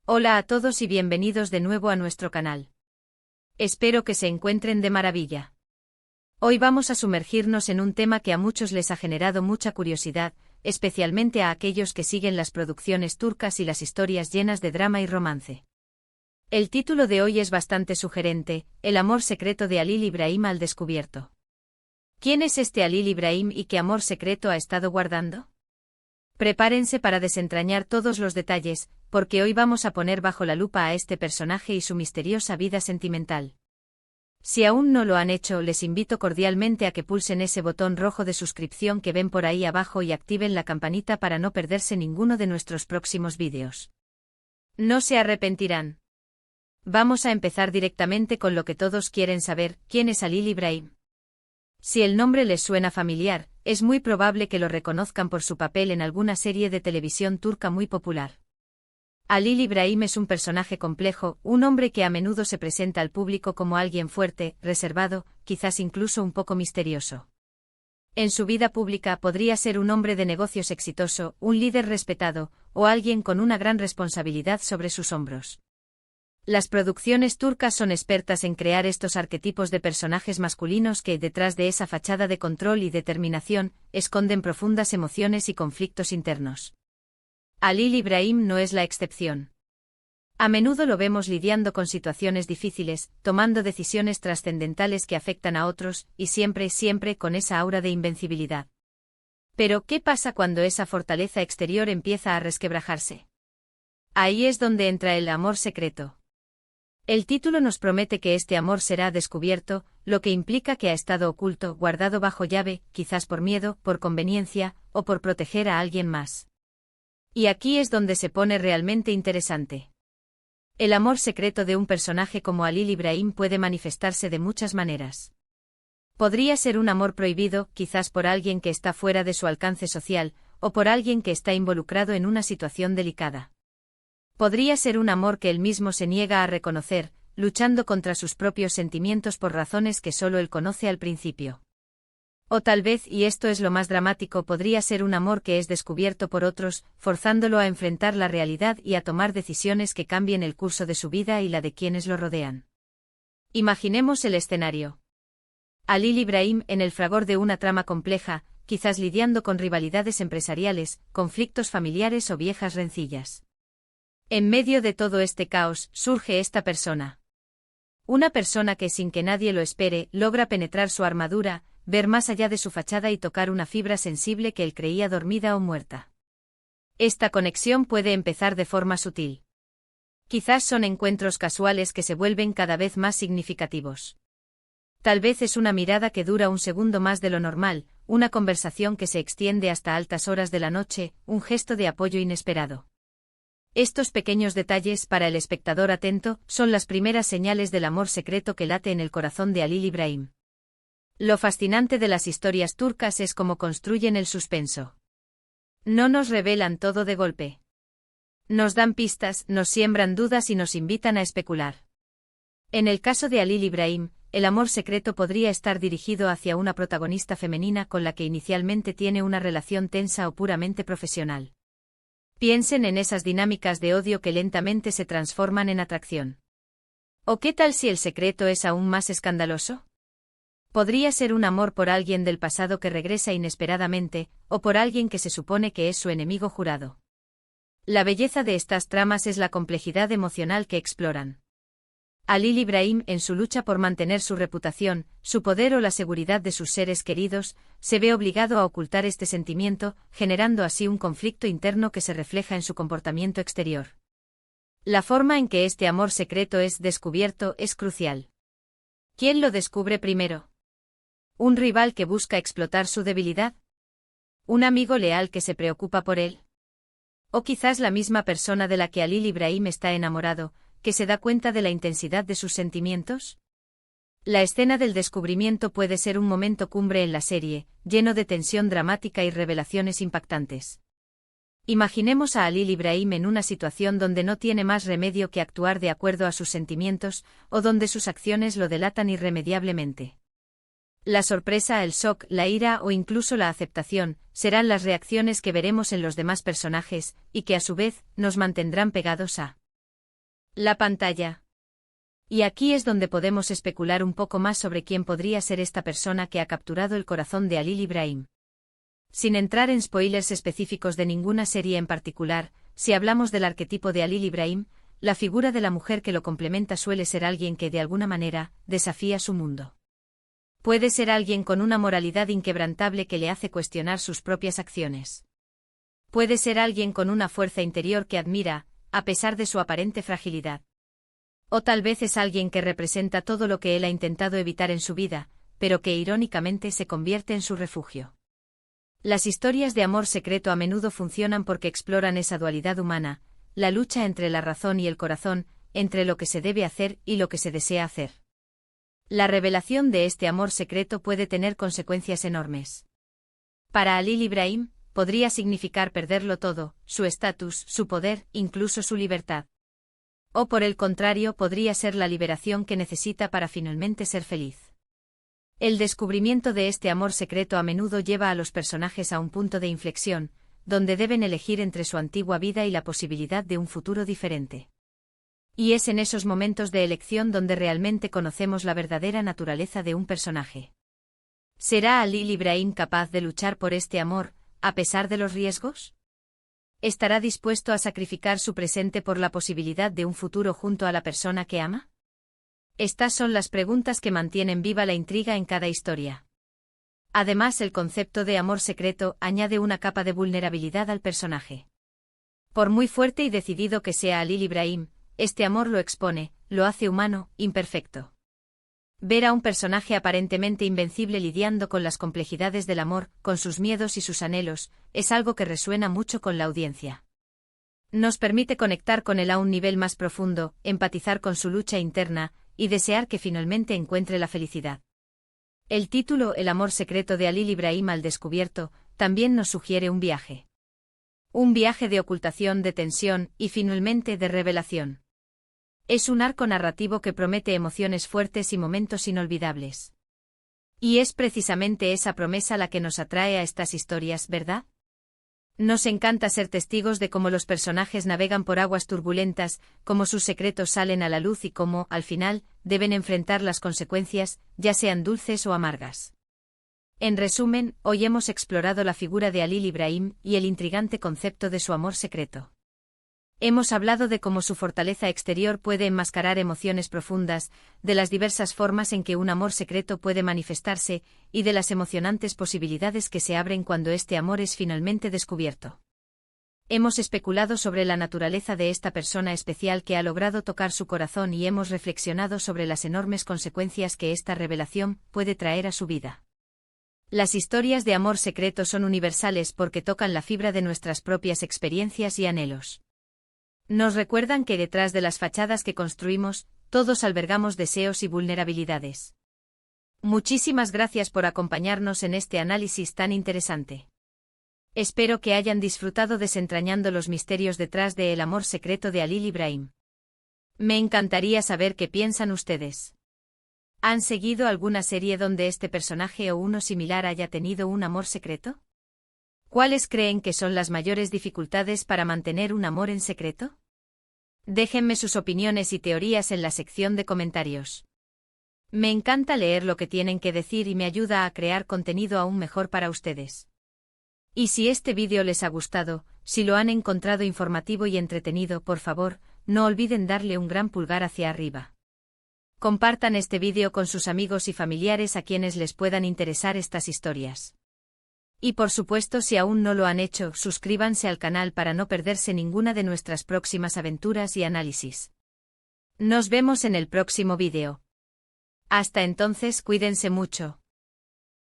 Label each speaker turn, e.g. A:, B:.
A: Hola a todos y bienvenidos de nuevo a nuestro canal. Espero que se encuentren de maravilla. Hoy vamos a sumergirnos en un tema que a muchos les ha generado mucha curiosidad, especialmente a aquellos que siguen las producciones turcas y las historias llenas de drama y romance. El título de hoy es bastante sugerente: El amor secreto de Halil İbrahim al descubierto. ¿Quién es este Halil İbrahim y qué amor secreto ha estado guardando? Prepárense para desentrañar todos los detalles, porque hoy vamos a poner bajo la lupa a este personaje y su misteriosa vida sentimental. Si aún no lo han hecho, les invito cordialmente a que pulsen ese botón rojo de suscripción que ven por ahí abajo y activen la campanita para no perderse ninguno de nuestros próximos vídeos. No se arrepentirán. Vamos a empezar directamente con lo que todos quieren saber: ¿quién es Halil İbrahim? Si el nombre les suena familiar, es muy probable que lo reconozcan por su papel en alguna serie de televisión turca muy popular. Halil İbrahim es un personaje complejo, un hombre que a menudo se presenta al público como alguien fuerte, reservado, quizás incluso un poco misterioso. En su vida pública podría ser un hombre de negocios exitoso, un líder respetado, o alguien con una gran responsabilidad sobre sus hombros. Las producciones turcas son expertas en crear estos arquetipos de personajes masculinos que, detrás de esa fachada de control y determinación, esconden profundas emociones y conflictos internos. Halil İbrahim no es la excepción. A menudo lo vemos lidiando con situaciones difíciles, tomando decisiones trascendentales que afectan a otros, y siempre con esa aura de invencibilidad. Pero, ¿qué pasa cuando esa fortaleza exterior empieza a resquebrajarse? Ahí es donde entra el amor secreto. El título nos promete que este amor será descubierto, lo que implica que ha estado oculto, guardado bajo llave, quizás por miedo, por conveniencia, o por proteger a alguien más. Y aquí es donde se pone realmente interesante. El amor secreto de un personaje como Halil İbrahim puede manifestarse de muchas maneras. Podría ser un amor prohibido, quizás por alguien que está fuera de su alcance social, o por alguien que está involucrado en una situación delicada. Podría ser un amor que él mismo se niega a reconocer, luchando contra sus propios sentimientos por razones que solo él conoce al principio. O tal vez, y esto es lo más dramático, podría ser un amor que es descubierto por otros, forzándolo a enfrentar la realidad y a tomar decisiones que cambien el curso de su vida y la de quienes lo rodean. Imaginemos el escenario. Halil İbrahim, en el fragor de una trama compleja, quizás lidiando con rivalidades empresariales, conflictos familiares o viejas rencillas. En medio de todo este caos, surge esta persona. Una persona que, sin que nadie lo espere, logra penetrar su armadura, ver más allá de su fachada y tocar una fibra sensible que él creía dormida o muerta. Esta conexión puede empezar de forma sutil. Quizás son encuentros casuales que se vuelven cada vez más significativos. Tal vez es una mirada que dura un segundo más de lo normal, una conversación que se extiende hasta altas horas de la noche, un gesto de apoyo inesperado. Estos pequeños detalles, para el espectador atento, son las primeras señales del amor secreto que late en el corazón de Halil İbrahim. Lo fascinante de las historias turcas es cómo construyen el suspenso. No nos revelan todo de golpe. Nos dan pistas, nos siembran dudas y nos invitan a especular. En el caso de Halil İbrahim, el amor secreto podría estar dirigido hacia una protagonista femenina con la que inicialmente tiene una relación tensa o puramente profesional. Piensen en esas dinámicas de odio que lentamente se transforman en atracción. ¿O qué tal si el secreto es aún más escandaloso? Podría ser un amor por alguien del pasado que regresa inesperadamente, o por alguien que se supone que es su enemigo jurado. La belleza de estas tramas es la complejidad emocional que exploran. Halil İbrahim, en su lucha por mantener su reputación, su poder o la seguridad de sus seres queridos, se ve obligado a ocultar este sentimiento, generando así un conflicto interno que se refleja en su comportamiento exterior. La forma en que este amor secreto es descubierto es crucial. ¿Quién lo descubre primero? ¿Un rival que busca explotar su debilidad? ¿Un amigo leal que se preocupa por él? ¿O quizás la misma persona de la que Halil İbrahim está enamorado, que se da cuenta de la intensidad de sus sentimientos? La escena del descubrimiento puede ser un momento cumbre en la serie, lleno de tensión dramática y revelaciones impactantes. Imaginemos a Halil İbrahim en una situación donde no tiene más remedio que actuar de acuerdo a sus sentimientos, o donde sus acciones lo delatan irremediablemente. La sorpresa, el shock, la ira o incluso la aceptación serán las reacciones que veremos en los demás personajes, y que a su vez nos mantendrán pegados a La pantalla. Y aquí es donde podemos especular un poco más sobre quién podría ser esta persona que ha capturado el corazón de Halil Ibrahim. Sin entrar en spoilers específicos de ninguna serie en particular, si hablamos del arquetipo de Halil Ibrahim, la figura de la mujer que lo complementa suele ser alguien que de alguna manera desafía su mundo. Puede ser alguien con una moralidad inquebrantable que le hace cuestionar sus propias acciones. Puede ser alguien con una fuerza interior que admira, a pesar de su aparente fragilidad. O tal vez es alguien que representa todo lo que él ha intentado evitar en su vida, pero que irónicamente se convierte en su refugio. Las historias de amor secreto a menudo funcionan porque exploran esa dualidad humana, la lucha entre la razón y el corazón, entre lo que se debe hacer y lo que se desea hacer. La revelación de este amor secreto puede tener consecuencias enormes. Para Halil Ibrahim, podría significar perderlo todo, su estatus, su poder, incluso su libertad. O por el contrario, podría ser la liberación que necesita para finalmente ser feliz. El descubrimiento de este amor secreto a menudo lleva a los personajes a un punto de inflexión, donde deben elegir entre su antigua vida y la posibilidad de un futuro diferente. Y es en esos momentos de elección donde realmente conocemos la verdadera naturaleza de un personaje. ¿Será Halil Ibrahim capaz de luchar por este amor, a pesar de los riesgos? ¿Estará dispuesto a sacrificar su presente por la posibilidad de un futuro junto a la persona que ama? Estas son las preguntas que mantienen viva la intriga en cada historia. Además, el concepto de amor secreto añade una capa de vulnerabilidad al personaje. Por muy fuerte y decidido que sea Halil Ibrahim, este amor lo expone, lo hace humano, imperfecto. Ver a un personaje aparentemente invencible lidiando con las complejidades del amor, con sus miedos y sus anhelos, es algo que resuena mucho con la audiencia. Nos permite conectar con él a un nivel más profundo, empatizar con su lucha interna, y desear que finalmente encuentre la felicidad. El título El amor secreto de Halil Ibrahim al descubierto también nos sugiere un viaje. Un viaje de ocultación, de tensión y finalmente de revelación. Es un arco narrativo que promete emociones fuertes y momentos inolvidables. Y es precisamente esa promesa la que nos atrae a estas historias, ¿verdad? Nos encanta ser testigos de cómo los personajes navegan por aguas turbulentas, cómo sus secretos salen a la luz y cómo, al final, deben enfrentar las consecuencias, ya sean dulces o amargas. En resumen, hoy hemos explorado la figura de Halil Ibrahim y el intrigante concepto de su amor secreto. Hemos hablado de cómo su fortaleza exterior puede enmascarar emociones profundas, de las diversas formas en que un amor secreto puede manifestarse, y de las emocionantes posibilidades que se abren cuando este amor es finalmente descubierto. Hemos especulado sobre la naturaleza de esta persona especial que ha logrado tocar su corazón y hemos reflexionado sobre las enormes consecuencias que esta revelación puede traer a su vida. Las historias de amor secreto son universales porque tocan la fibra de nuestras propias experiencias y anhelos. Nos recuerdan que detrás de las fachadas que construimos, todos albergamos deseos y vulnerabilidades. Muchísimas gracias por acompañarnos en este análisis tan interesante. Espero que hayan disfrutado desentrañando los misterios detrás de El amor secreto de Halil Ibrahim. Me encantaría saber qué piensan ustedes. ¿Han seguido alguna serie donde este personaje o uno similar haya tenido un amor secreto? ¿Cuáles creen que son las mayores dificultades para mantener un amor en secreto? Déjenme sus opiniones y teorías en la sección de comentarios. Me encanta leer lo que tienen que decir y me ayuda a crear contenido aún mejor para ustedes. Y si este vídeo les ha gustado, si lo han encontrado informativo y entretenido, por favor, no olviden darle un gran pulgar hacia arriba. Compartan este vídeo con sus amigos y familiares a quienes les puedan interesar estas historias. Y por supuesto, si aún no lo han hecho, suscríbanse al canal para no perderse ninguna de nuestras próximas aventuras y análisis. Nos vemos en el próximo vídeo. Hasta entonces, cuídense mucho.